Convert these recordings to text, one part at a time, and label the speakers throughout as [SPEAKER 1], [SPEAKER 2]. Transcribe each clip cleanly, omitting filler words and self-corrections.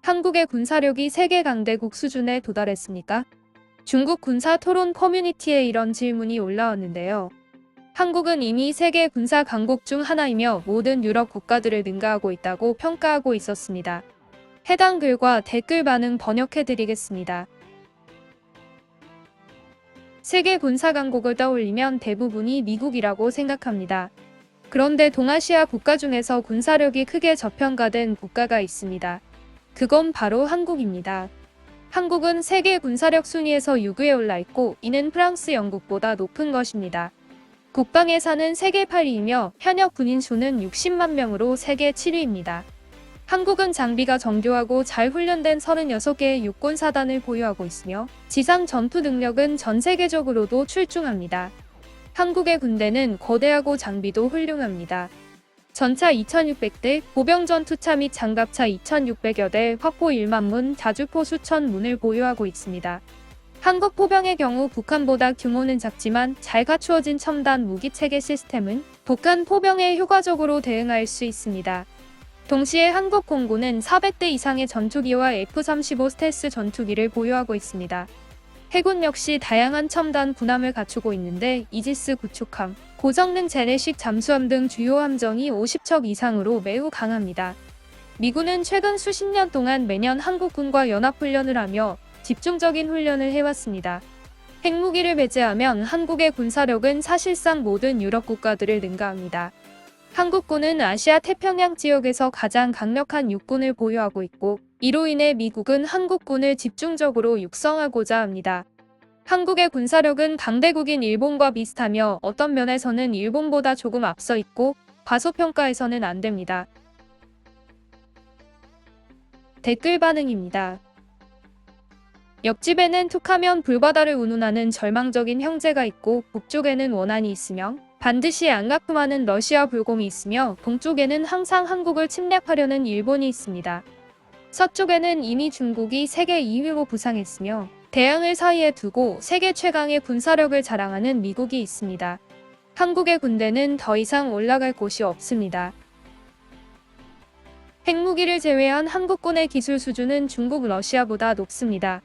[SPEAKER 1] 한국의 군사력이 세계 강대국 수준에 도달했습니까? 중국 군사 토론 커뮤니티에 이런 질문이 올라왔는데요. 한국은 이미 세계 군사 강국 중 하나이며 모든 유럽 국가들을 능가하고 있다고 평가하고 있었습니다. 해당 글과 댓글 반응 번역해드리겠습니다. 세계 군사 강국을 떠올리면 대부분이 미국이라고 생각합니다. 그런데 동아시아 국가 중에서 군사력이 크게 저평가된 국가가 있습니다. 그건 바로 한국입니다. 한국은 세계 군사력 순위에서 6위에 올라 있고 이는 프랑스, 영국보다 높은 것입니다. 국방 예산은 세계 8위이며 현역 군인 수는 60만 명으로 세계 7위입니다. 한국은 장비가 정교하고 잘 훈련된 36개의 육군 사단을 보유하고 있으며 지상 전투 능력은 전 세계적으로도 출중합니다. 한국의 군대는 거대하고 장비도 훌륭합니다. 전차 2,600대, 보병 전투차 및 장갑차 2,600여 대, 화포 1만 문, 자주포 수천 문을 보유하고 있습니다. 한국 포병의 경우 북한보다 규모는 작지만 잘 갖추어진 첨단 무기체계 시스템은 북한 포병에 효과적으로 대응할 수 있습니다. 동시에 한국 공군은 400대 이상의 전투기와 F-35 스텔스 전투기를 보유하고 있습니다. 해군 역시 다양한 첨단 군함을 갖추고 있는데 이지스 구축함, 고성능 재래식 잠수함 등 주요 함정이 50척 이상으로 매우 강합니다. 미군은 최근 수십 년 동안 매년 한국군과 연합훈련을 하며 집중적인 훈련을 해왔습니다. 핵무기를 배제하면 한국의 군사력은 사실상 모든 유럽 국가들을 능가합니다. 한국군은 아시아 태평양 지역에서 가장 강력한 육군을 보유하고 있고 이로 인해 미국은 한국군을 집중적으로 육성하고자 합니다. 한국의 군사력은 강대국인 일본과 비슷하며 어떤 면에서는 일본보다 조금 앞서 있고 과소평가해서는 안 됩니다. 댓글 반응입니다. 옆집에는 툭하면 불바다를 운운하는 절망적인 형제가 있고 북쪽에는 원한이 있으며 반드시 안가품하는 러시아 불곰이 있으며 동쪽에는 항상 한국을 침략하려는 일본이 있습니다. 서쪽에는 이미 중국이 세계 2위로 부상했으며 대양을 사이에 두고 세계 최강의 군사력을 자랑하는 미국이 있습니다. 한국의 군대는 더 이상 올라갈 곳이 없습니다. 핵무기를 제외한 한국군의 기술 수준은 중국, 러시아보다 높습니다.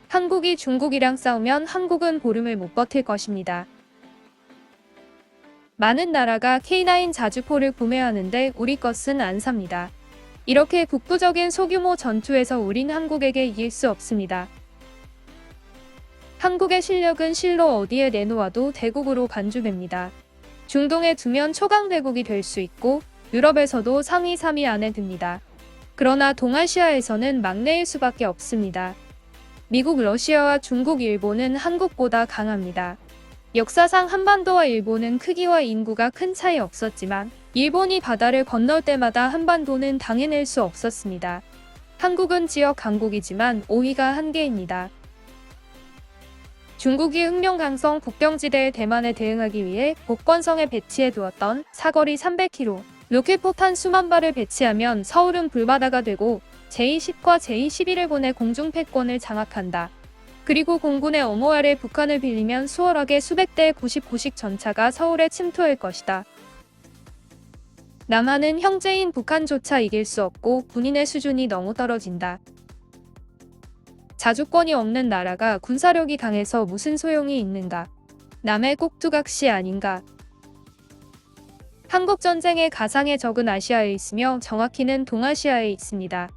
[SPEAKER 1] 한국이 중국이랑 싸우면 한국은 보름을 못 버틸 것입니다. 많은 나라가 K9 자주포를 구매하는데 우리 것은 안 삽니다. 이렇게 국부적인 소규모 전투에서 우린 한국에게 이길 수 없습니다. 한국의 실력은 실로 어디에 내놓아도 대국으로 간주됩니다. 중동에 두면 초강대국이 될 수 있고 유럽에서도 상위 3위 안에 듭니다. 그러나 동아시아에서는 막내일 수밖에 없습니다. 미국, 러시아와 중국, 일본은 한국보다 강합니다. 역사상 한반도와 일본은 크기와 인구가 큰 차이 없었지만 일본이 바다를 건널 때마다 한반도는 당해낼 수 없었습니다. 한국은 지역 강국이지만 5위가 한계입니다. 중국이 흑룡강성 국경지대의 대만에 대응하기 위해 복건성에 배치해 두었던 사거리 300km 로켓포탄 수만 발을 배치하면 서울은 불바다가 되고 제20과 제21을 보내 공중 패권을 장악한다. 그리고 공군의 엄호 아래 북한을 빌리면 수월하게 수백 대의 99식 전차가 서울에 침투할 것이다. 남한은 형제인 북한조차 이길 수 없고 군인의 수준이 너무 떨어진다. 자주권이 없는 나라가 군사력이 강해서 무슨 소용이 있는가? 남의 꼭두각시 아닌가? 한국전쟁의 가상의 적은 아시아에 있으며 정확히는 동아시아에 있습니다.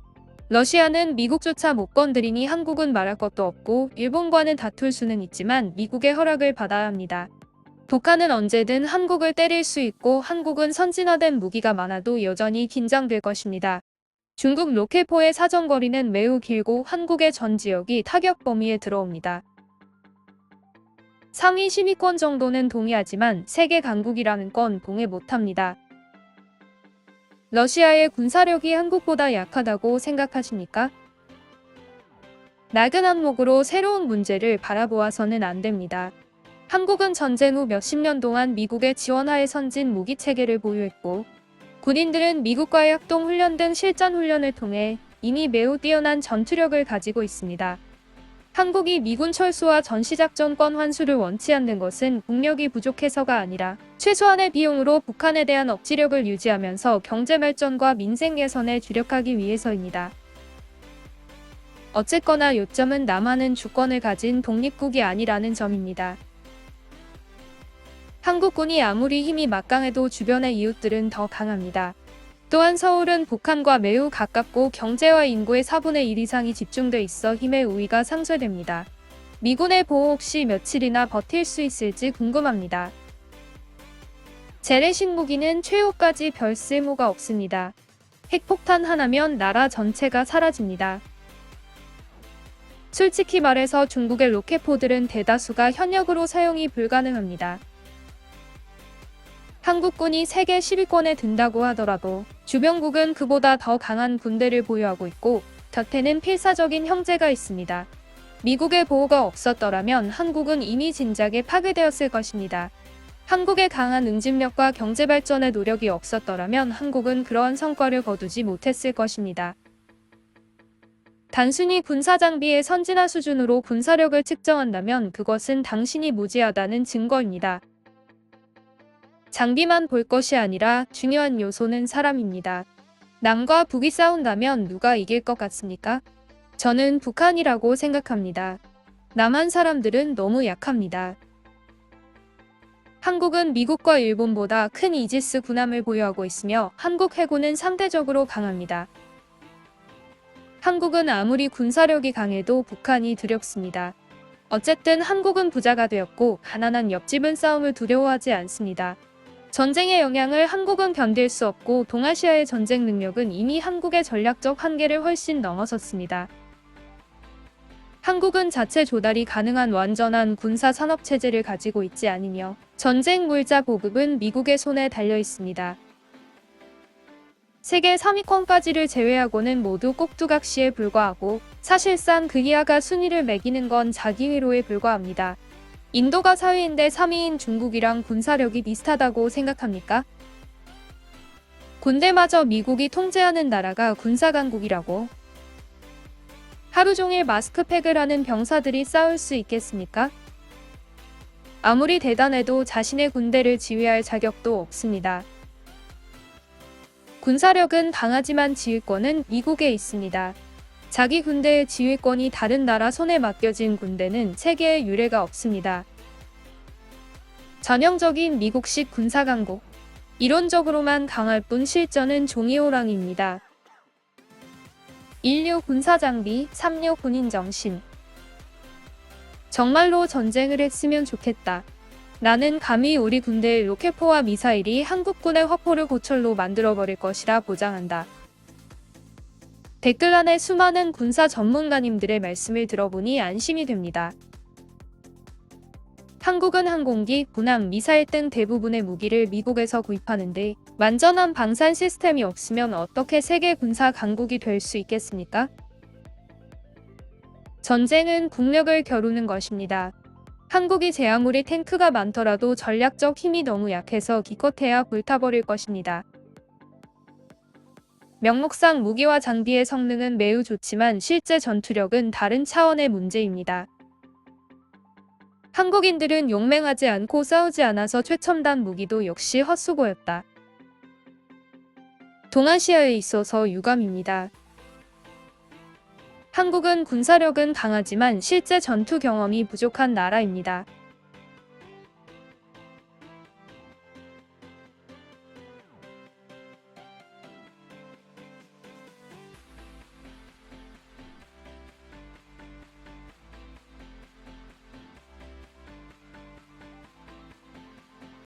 [SPEAKER 1] 러시아는 미국조차 못 건드리니 한국은 말할 것도 없고 일본과는 다툴 수는 있지만 미국의 허락을 받아야 합니다. 북한은 언제든 한국을 때릴 수 있고 한국은 선진화된 무기가 많아도 여전히 긴장될 것입니다. 중국 로켓포의 사정거리는 매우 길고 한국의 전 지역이 타격 범위에 들어옵니다. 상위 10위권 정도는 동의하지만 세계 강국이라는 건 동의 못합니다. 러시아의 군사력이 한국보다 약하다고 생각하십니까? 낡은 안목으로 새로운 문제를 바라보아서는 안 됩니다. 한국은 전쟁 후 몇십 년 동안 미국의 지원하에 선진 무기 체계를 보유했고 군인들은 미국과의 합동 훈련 등 실전 훈련을 통해 이미 매우 뛰어난 전투력을 가지고 있습니다. 한국이 미군 철수와 전시작전권 환수를 원치 않는 것은 국력이 부족해서가 아니라 최소한의 비용으로 북한에 대한 억지력을 유지하면서 경제 발전과 민생 개선에 주력하기 위해서입니다. 어쨌거나 요점은 남한은 주권을 가진 독립국이 아니라는 점입니다. 한국군이 아무리 힘이 막강해도 주변의 이웃들은 더 강합니다. 또한 서울은 북한과 매우 가깝고 경제와 인구의 4분의 1 이상이 집중돼 있어 힘의 우위가 상쇄됩니다. 미군의 보호 혹시 며칠이나 버틸 수 있을지 궁금합니다. 재래식 무기는 최후까지 별 쓸모가 없습니다. 핵폭탄 하나면 나라 전체가 사라집니다. 솔직히 말해서 중국의 로켓포들은 대다수가 현역으로 사용이 불가능합니다. 한국군이 세계 10위권에 든다고 하더라도 주변국은 그보다 더 강한 군대를 보유하고 있고 곁에는 필사적인 형제가 있습니다. 미국의 보호가 없었더라면 한국은 이미 진작에 파괴되었을 것입니다. 한국의 강한 응집력과 경제발전의 노력이 없었더라면 한국은 그러한 성과를 거두지 못했을 것입니다. 단순히 군사장비의 선진화 수준으로 군사력을 측정한다면 그것은 당신이 무지하다는 증거입니다. 장비만 볼 것이 아니라 중요한 요소는 사람입니다. 남과 북이 싸운다면 누가 이길 것 같습니까? 저는 북한이라고 생각합니다. 남한 사람들은 너무 약합니다. 한국은 미국과 일본보다 큰 이지스 군함을 보유하고 있으며 한국 해군은 상대적으로 강합니다. 한국은 아무리 군사력이 강해도 북한이 두렵습니다. 어쨌든 한국은 부자가 되었고 가난한 옆집은 싸움을 두려워하지 않습니다. 전쟁의 영향을 한국은 견딜 수 없고 동아시아의 전쟁 능력은 이미 한국의 전략적 한계를 훨씬 넘어섰습니다. 한국은 자체 조달이 가능한 완전한 군사 산업 체제를 가지고 있지 않으며 전쟁 물자 보급은 미국의 손에 달려 있습니다. 세계 3위권까지를 제외하고는 모두 꼭두각시에 불과하고 사실상 그 이하가 순위를 매기는 건 자기 위로에 불과합니다. 인도가 4위인데 3위인 중국이랑 군사력이 비슷하다고 생각합니까? 군대마저 미국이 통제하는 나라가 군사강국이라고? 하루 종일 마스크팩을 하는 병사들이 싸울 수 있겠습니까? 아무리 대단해도 자신의 군대를 지휘할 자격도 없습니다. 군사력은 강하지만 지휘권은 미국에 있습니다. 자기 군대의 지휘권이 다른 나라 손에 맡겨진 군대는 세계에 유례가 없습니다. 전형적인 미국식 군사강국. 이론적으로만 강할 뿐 실전은 종이호랑이입니다. 인류 군사장비, 3류 군인정신. 정말로 전쟁을 했으면 좋겠다. 나는 감히 우리 군대의 로켓포와 미사일이 한국군의 화포를 고철로 만들어버릴 것이라 보장한다. 댓글란의 수많은 군사 전문가님들의 말씀을 들어보니 안심이 됩니다. 한국은 항공기, 군함, 미사일 등 대부분의 무기를 미국에서 구입하는데 완전한 방산 시스템이 없으면 어떻게 세계 군사 강국이 될 수 있겠습니까? 전쟁은 국력을 겨루는 것입니다. 한국이 제 아무리 탱크가 많더라도 전략적 힘이 너무 약해서 기껏해야 불타버릴 것입니다. 명목상 무기와 장비의 성능은 매우 좋지만 실제 전투력은 다른 차원의 문제입니다. 한국인들은 용맹하지 않고 싸우지 않아서 최첨단 무기도 역시 헛수고였다. 동아시아에 있어서 유감입니다. 한국은 군사력은 강하지만 실제 전투 경험이 부족한 나라입니다.